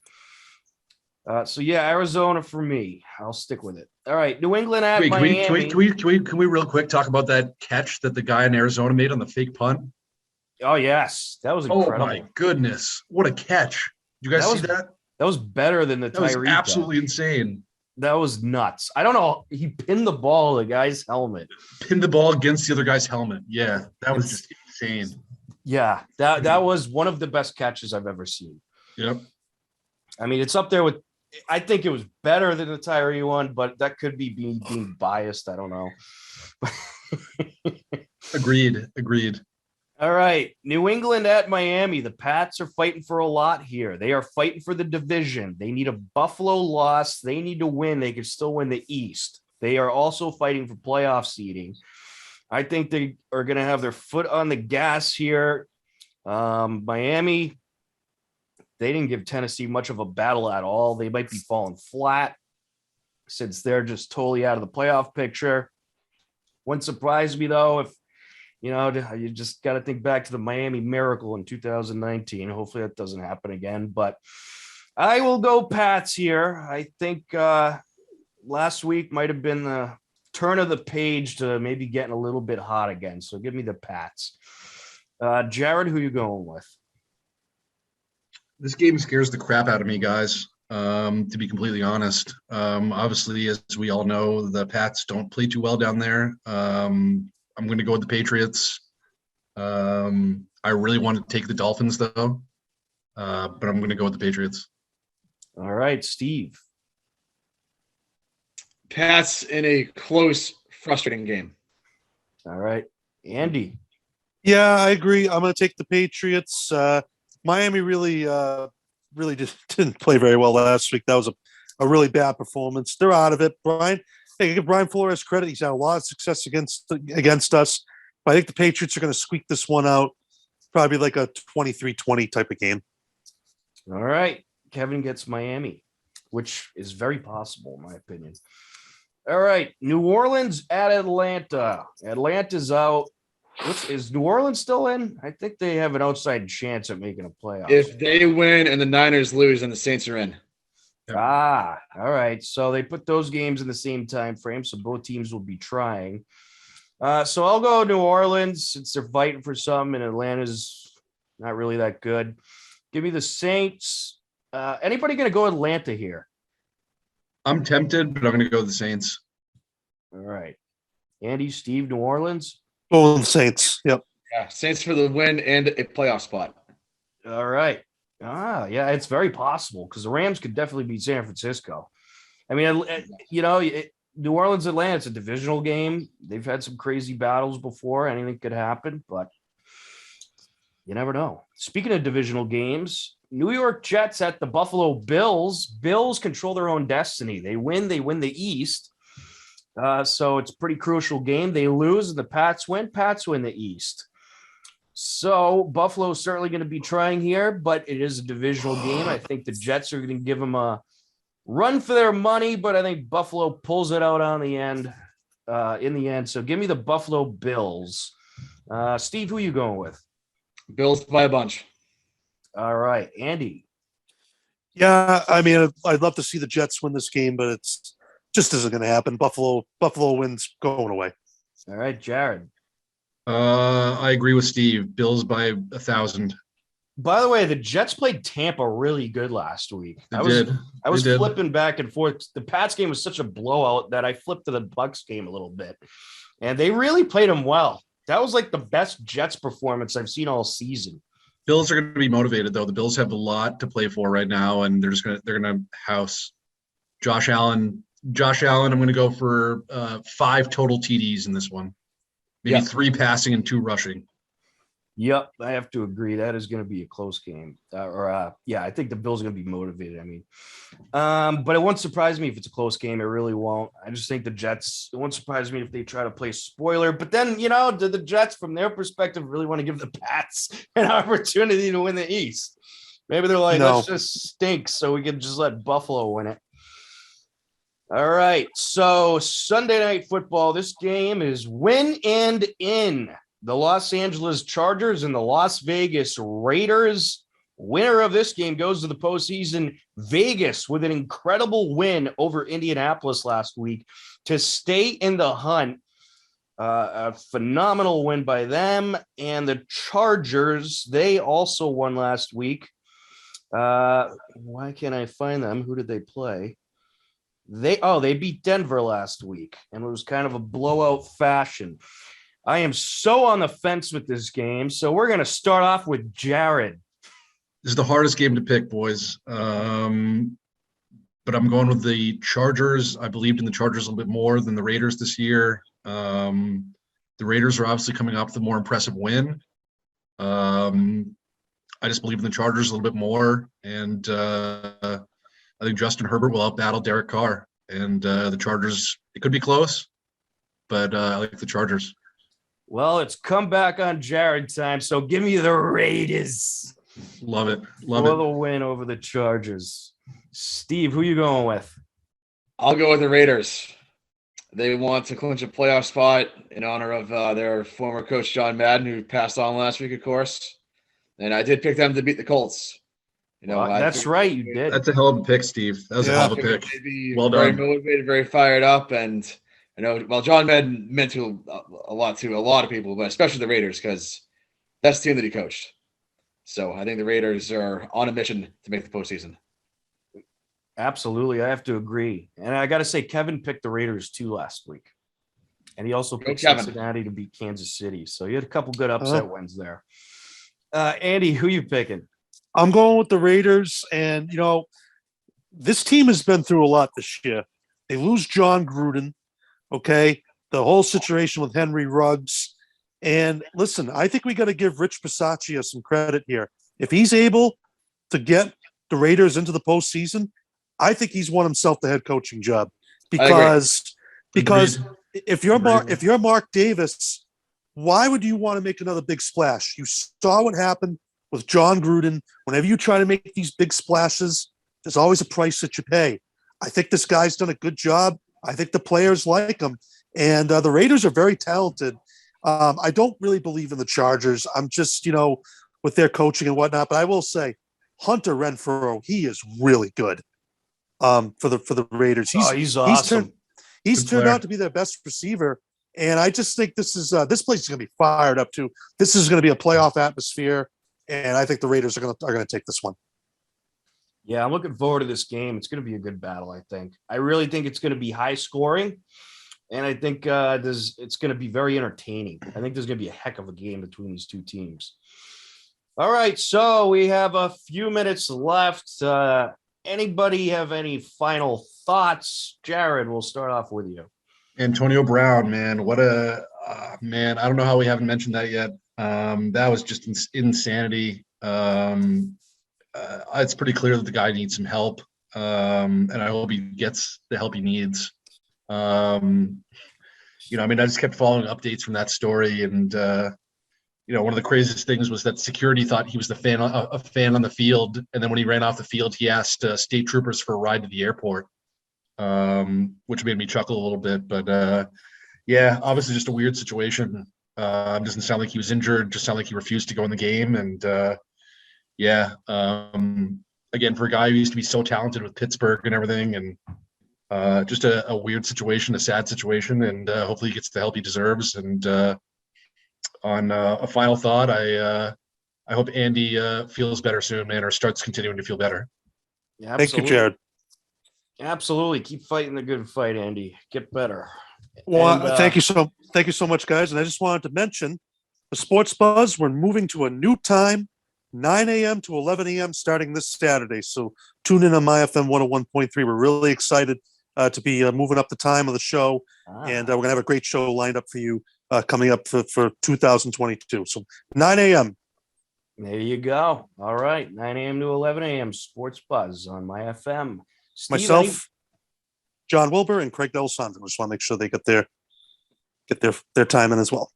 So yeah, Arizona for me. I'll stick with it. All right, New England at Wait, Miami. can we real quick talk about that catch that the guy in Arizona made on the fake punt? Oh yes, that was Oh incredible. my goodness, what a catch! You guys see that? That was better than the That was Tyree absolutely catch. insane. That was nuts. I don't know. He pinned the ball in the guy's helmet. Pinned the ball against the other guy's helmet. Yeah, that was just insane. Yeah, that was one of the best catches I've ever seen. Yep. I mean, it's up there with. I think it was better than the Tyree one, but that could be being biased. I don't know. Agreed. All right, New England at Miami. The Pats are fighting for a lot here. They are fighting for the division. They need a Buffalo loss. They need to win. They could still win the East. They are also fighting for playoff seeding. I think they are going to have their foot on the gas here. Miami, they didn't give Tennessee much of a battle at all. They might be falling flat since they're just totally out of the playoff picture. Wouldn't surprise me, though, if you just got to think back to the Miami Miracle in 2019. Hopefully that doesn't happen again. But I will go Pats here. I think last week might have been the turn of the page to maybe getting a little bit hot again. So give me the Pats. Jared, who are you going with? This game scares the crap out of me, guys. To be completely honest, obviously, as we all know, the Pats don't play too well down there. I'm going to go with the Patriots. I really want to take the Dolphins, though, but I'm going to go with the Patriots. All right, Steve. Pats in a close, frustrating game. All right, Andy. Yeah, I agree. I'm going to take the Patriots. Miami really just didn't play very well last week. That was a really bad performance. They're out of it. Give Brian Flores credit. He's had a lot of success against us. But I think the Patriots are going to squeak this one out. Probably like a 23-20 type of game. All right. Kevin gets Miami, which is very possible, in my opinion. All right. New Orleans at Atlanta. Atlanta's out. Is New Orleans still in? I think they have an outside chance at making a playoff. If they win and the Niners lose, then the Saints are in. All right. So they put those games in the same time frame, so both teams will be trying. So I'll go New Orleans since they're fighting for some, and Atlanta's not really that good. Give me the Saints. Anybody going to go Atlanta here? I'm tempted, but I'm going to go with the Saints. All right. Andy, Steve, New Orleans? Going the Saints. Yep. Yeah, Saints for the win and a playoff spot. All right. Yeah, it's very possible because the Rams could definitely beat San Francisco. I mean, New Orleans, Atlanta, it's a divisional game. They've had some crazy battles before. Anything could happen, but you never know. Speaking of divisional games, New York Jets at the Buffalo Bills. Bills control their own destiny. They win the East. So it's a pretty crucial game. They lose and the Pats win the East. So Buffalo is certainly going to be trying here, but it is a divisional game. I think the Jets are going to give them a run for their money, but I think Buffalo pulls it out on the end. In the end, so give me the Buffalo Bills. Steve, who are you going with? Bills by a bunch. All right, Andy. Yeah, I mean, I'd love to see the Jets win this game, but it's just isn't going to happen. Buffalo wins going away. All right, Jared. I agree with Steve. Bills by 1,000. By the way, the Jets played Tampa really good last week. I was flipping back and forth. The Pats game was such a blowout that I flipped to the Bucs game a little bit, and they really played them well. That was like the best Jets performance I've seen all season. Bills are going to be motivated though. The Bills have a lot to play for right now, and they're going to house Josh Allen. I'm going to go for 5 total TDs in this one. Maybe 3 passing and 2 rushing. Yep, I have to agree. That is going to be a close game. I think the Bills are going to be motivated. I mean, but it won't surprise me if it's a close game. It really won't. I just think the Jets, it won't surprise me if they try to play spoiler. But then, do the Jets, from their perspective, really want to give the Pats an opportunity to win the East? Maybe they're like, let's just stink so we can just let Buffalo win it. All right, so Sunday Night Football. This game is win and in. the Los Angeles Chargers and the Las Vegas Raiders. Winner of this game goes to the postseason. Vegas with an incredible win over Indianapolis last week to stay in the hunt. A phenomenal win by them. And the Chargers, they also won last week. Why can't I find them? Who did they play? They beat Denver last week, and it was kind of a blowout fashion. I am so on the fence with this game, so we're going to start off with Jared. This is the hardest game to pick, boys. But I'm going with the Chargers. I believed in the Chargers a little bit more than the Raiders this year. The Raiders are obviously coming off the more impressive win. I just believe in the Chargers a little bit more, and I think Justin Herbert will outbattle Derek Carr. And the Chargers, it could be close, but I like the Chargers. Well, it's come back on Jared time, so give me the Raiders. Love it. For the win over the Chargers. Steve, who you going with? I'll go with the Raiders. They want to clinch a playoff spot in honor of their former coach, John Madden, who passed on last week, of course. And I did pick them to beat the Colts. That's right, you did. That's a hell of a pick, Steve. That was a hell of a pick. Well done. Very motivated, very fired up, and John Madden meant to a lot to a lot of people, but especially the Raiders, because that's the team that he coached. So I think the Raiders are on a mission to make the postseason. Absolutely, I have to agree. And I got to say, Kevin picked the Raiders too last week, and he also picked Cincinnati to beat Kansas City. So you had a couple good upset wins there. Andy, who you picking? I'm going with the Raiders, and this team has been through a lot this year. They lose John Gruden, okay? The whole situation with Henry Ruggs. And listen, I think we got to give Rich Bisaccia some credit here. If he's able to get the Raiders into the postseason, I think he's won himself the head coaching job. Because if you're Mark Davis, why would you want to make another big splash? You saw what happened with John Gruden. Whenever you try to make these big splashes, there's always a price that you pay. I think this guy's done a good job. I think the players like him. And the Raiders are very talented. I don't really believe in the Chargers. I'm just, with their coaching and whatnot. But I will say, Hunter Renfrow, he is really good for the Raiders. He's awesome. He's turned out to be their best receiver. And I just think this place is going to be fired up too. This is going to be a playoff atmosphere, and I think the Raiders are going to take this one. Yeah, I'm looking forward to this game. It's going to be a good battle, I think. I really think it's going to be high scoring, and I think it's going to be very entertaining. I think there's going to be a heck of a game between these two teams. All right, so we have a few minutes left. Anybody have any final thoughts? Jared, we'll start off with you. Antonio Brown, man, what a man! I don't know how we haven't mentioned that yet. That was just insanity. It's pretty clear that the guy needs some help, and I hope he gets the help he needs. I just kept following updates from that story, and one of the craziest things was that security thought he was a fan on the field, and then when he ran off the field, he asked state troopers for a ride to the airport. Which made me chuckle a little bit, but obviously just a weird situation. Doesn't sound like he was injured, just sound like he refused to go in the game. And again, for a guy who used to be so talented with Pittsburgh and everything, and just a weird situation, a sad situation, and hopefully he gets the help he deserves. And on a final thought, I hope Andy feels better soon, man, or starts continuing to feel better. Yeah, thank you, Jared. Absolutely. Keep fighting the good fight, Andy. Get better. Well, thank you so much, guys. And I just wanted to mention the Sports Buzz, we're moving to a new time, 9 a.m. to 11 a.m. starting this Saturday. So tune in on MyFM 101.3. We're really excited to be moving up the time of the show. And we're going to have a great show lined up for you coming up for 2022. So 9 a.m. There you go. All right. 9 a.m. to 11 a.m. Sports Buzz on MyFM. Steve, myself, John Wilbur, and Craig Delisandro. I just want to make sure they get their time in as well.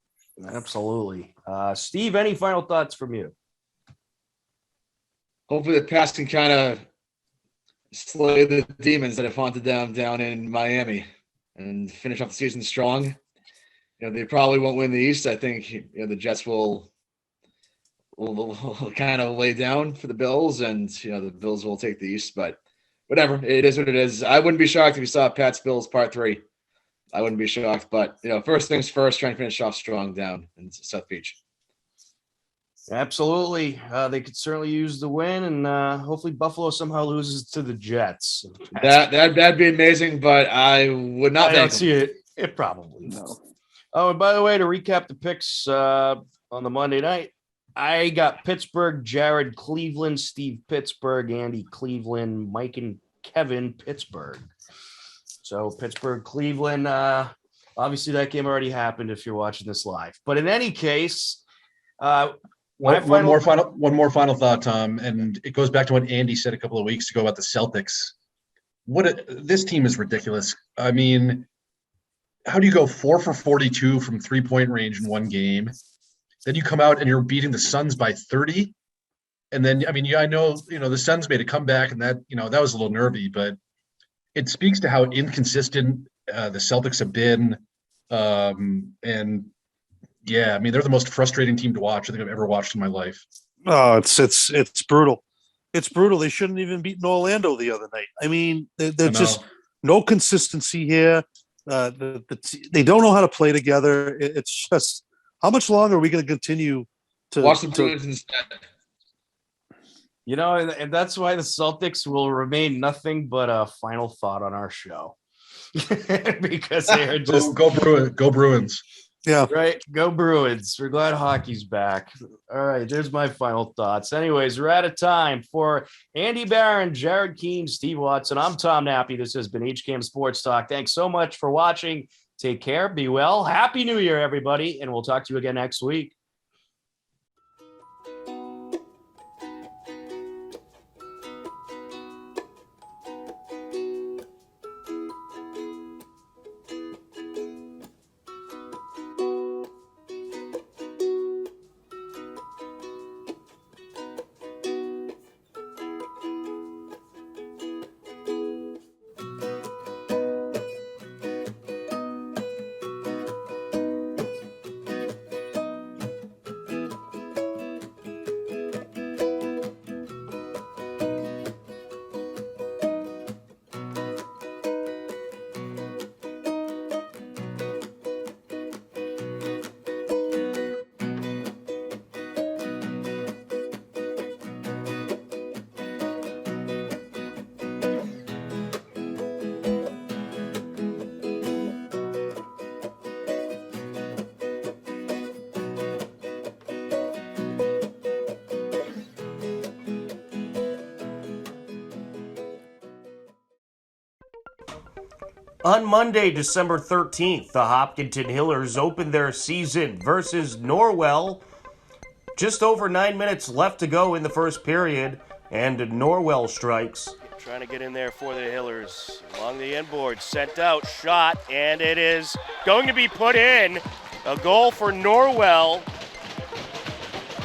Absolutely. Steve, any final thoughts from you? Hopefully the Pats can kind of slay the demons that have haunted them down in Miami and finish off the season strong. they probably won't win the East. I think the Jets will kind of lay down for the Bills, and the Bills will take the East. But whatever, it is what it is. I wouldn't be shocked if you saw Pats Bills Part 3. I wouldn't be shocked. But first things first, trying to finish off strong down in South Beach. Absolutely. They could certainly use the win, and hopefully Buffalo somehow loses to the Jets. That'd be amazing, but I would not. I don't see it. It probably no. Oh, and by the way, to recap the picks on the Monday night, I got Pittsburgh, Jared Cleveland, Steve Pittsburgh, Andy Cleveland, Mike and Kevin Pittsburgh. So Pittsburgh, Cleveland. Obviously, that game already happened if you're watching this live. But in any case. One more final thought, Tom, and it goes back to what Andy said a couple of weeks ago about the Celtics. This team is ridiculous. I mean, how do you go 4 for 42 from 3-point range in one game? Then you come out and you're beating the Suns by 30. And then, I know, the Suns made a comeback, and that was a little nervy, but it speaks to how inconsistent the Celtics have been. And yeah, they're the most frustrating team to watch I think I've ever watched in my life. Oh, it's brutal. It's brutal. They shouldn't even beaten Orlando the other night. There's just no consistency here. They don't know how to play together. It's just, how much longer are we going to continue to watch them do it instead? And that's why the Celtics will remain nothing but a final thought on our show. Because they are just go Bruins. Yeah. Right. Go Bruins. We're glad hockey's back. All right. There's my final thoughts. Anyways, we're out of time. For Andy Barron, Jared Keene, Steve Watson, I'm Tom Nappy. This has been HCAM Sports Talk. Thanks so much for watching. Take care. Be well. Happy New Year, everybody. And we'll talk to you again next week. On Monday, December 13th, the Hopkinton Hillers opened their season versus Norwell. Just over 9 minutes left to go in the first period, and Norwell strikes. Trying to get in there for the Hillers. Along the inboard, sent out, shot, and it is going to be put in. A goal for Norwell.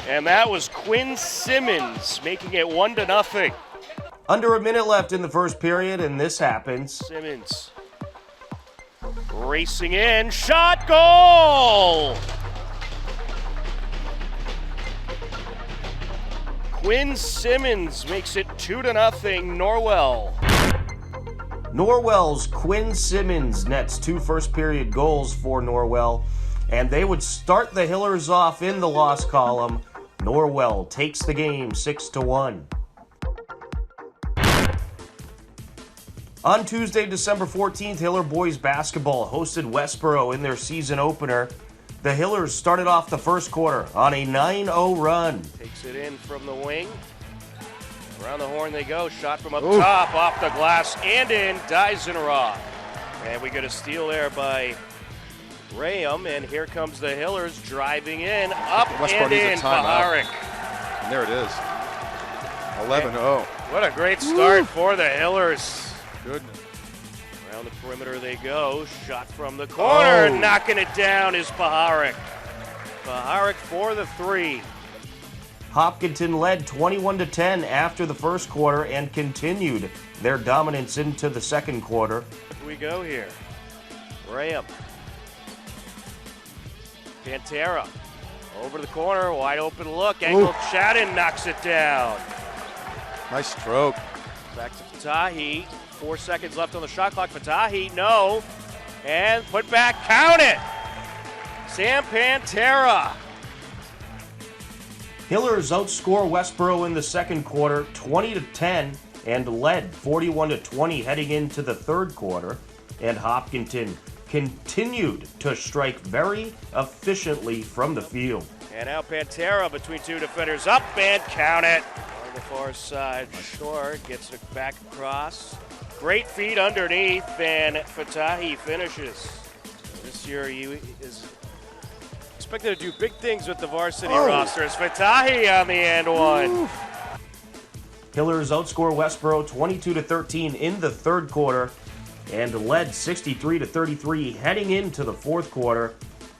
And that was Quinn Simmons making it 1-0. Under a minute left in the first period, and this happens. Simmons racing in, shot, goal! Quinn Simmons makes it 2-0, Norwell. Norwell's Quinn Simmons nets 2 first period goals for Norwell, and they would start the Hillers off in the loss column. Norwell takes the game 6-1. On Tuesday, December 14th, Hiller boys basketball hosted Westboro in their season opener. The Hillers started off the first quarter on a 9-0 run. Takes it in from the wing. Around the horn they go. Shot from up top, off the glass, and in. Deisenroth. And we get a steal there by Graham, and here comes the Hillers driving in, up and in. Paharik. And there it is. 11-0. What a great start for the Hillers. Goodness. Around the perimeter they go. Shot from the corner. Knocking it down is Paharik. Paharik for the 3. Hopkinton led 21-10 after the first quarter and continued their dominance into the second quarter. Here we go here. Graham. Pantera over the corner, wide open look. Angle shot and knocks it down. Nice stroke. Back to Fatahi. 4 seconds left on the shot clock. Fatahi, no. And put back, count it. Sam Pantera. Hillers outscore Westboro in the second quarter 20-10 and led 41-20 heading into the third quarter. And Hopkinton continued to strike very efficiently from the field. And now Pantera between two defenders, up and count it. On the far side, short, gets it back across. Great feed underneath, and Fatahi finishes. This year he is expected to do big things with the varsity roster. It's Fatahi on the end one. Hillers outscore Westboro 22-13 in the third quarter and led 63-33 heading into the fourth quarter.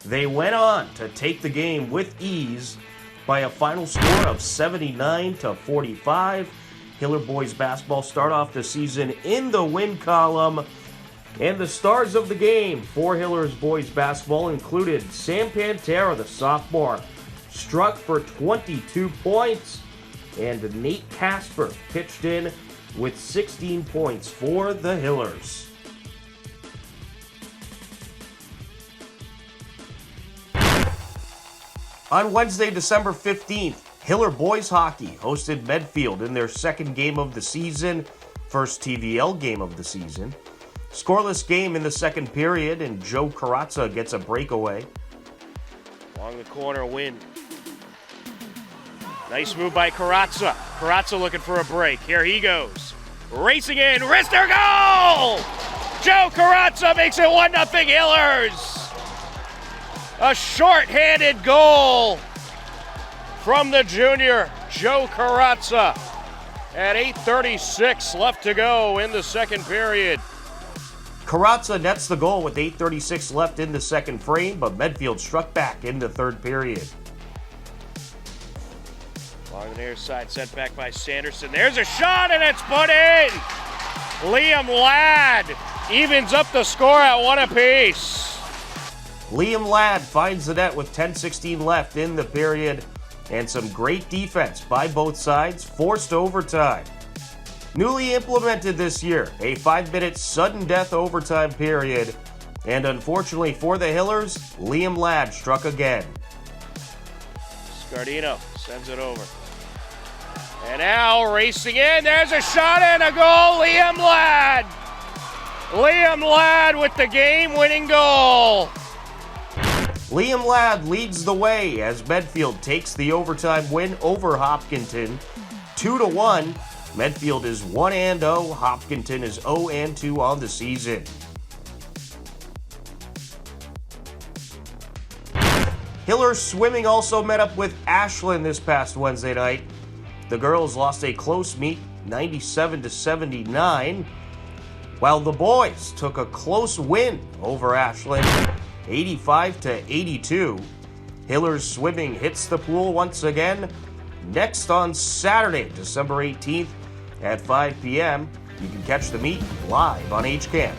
They went on to take the game with ease by a final score of 79-45. Hiller boys basketball start off the season in the win column. And the stars of the game for Hillers boys basketball included Sam Pantera, the sophomore, struck for 22 points. And Nate Casper pitched in with 16 points for the Hillers. On Wednesday, December 15th, Hiller boys hockey hosted Medfield in their second game of the season, first TVL game of the season. Scoreless game in the second period, and Joe Carazza gets a breakaway. Along the corner, win. Nice move by Carazza. Carazza looking for a break. Here he goes. Racing in, wrister goal! Joe Carazza makes it 1-0 Hillers. A short-handed goal from the junior, Joe Carazza, at 8:36 left to go in the second period. Carazza nets the goal with 8:36 left in the second frame, but Medfield struck back in the third period. Along the near side, sent back by Sanderson. There's a shot, and it's put in! Liam Ladd evens up the score at 1 apiece. Liam Ladd finds the net with 10:16 left in the period, and some great defense by both sides forced overtime. Newly implemented this year, a 5-minute sudden death overtime period, and unfortunately for the Hillers, Liam Ladd struck again. Scardino sends it over. And now racing in, there's a shot and a goal, Liam Ladd! Liam Ladd with the game-winning goal. Liam Ladd leads the way as Medfield takes the overtime win over Hopkinton 2-1. Medfield is 1-0, Hopkinton is 0-2 on the season. Hiller swimming also met up with Ashland this past Wednesday night. The girls lost a close meet, 97-79, while the boys took a close win over Ashland, 85-82. Hillers swimming hits the pool once again next on Saturday, December 18th at 5 p.m. You can catch the meet live on HCAM.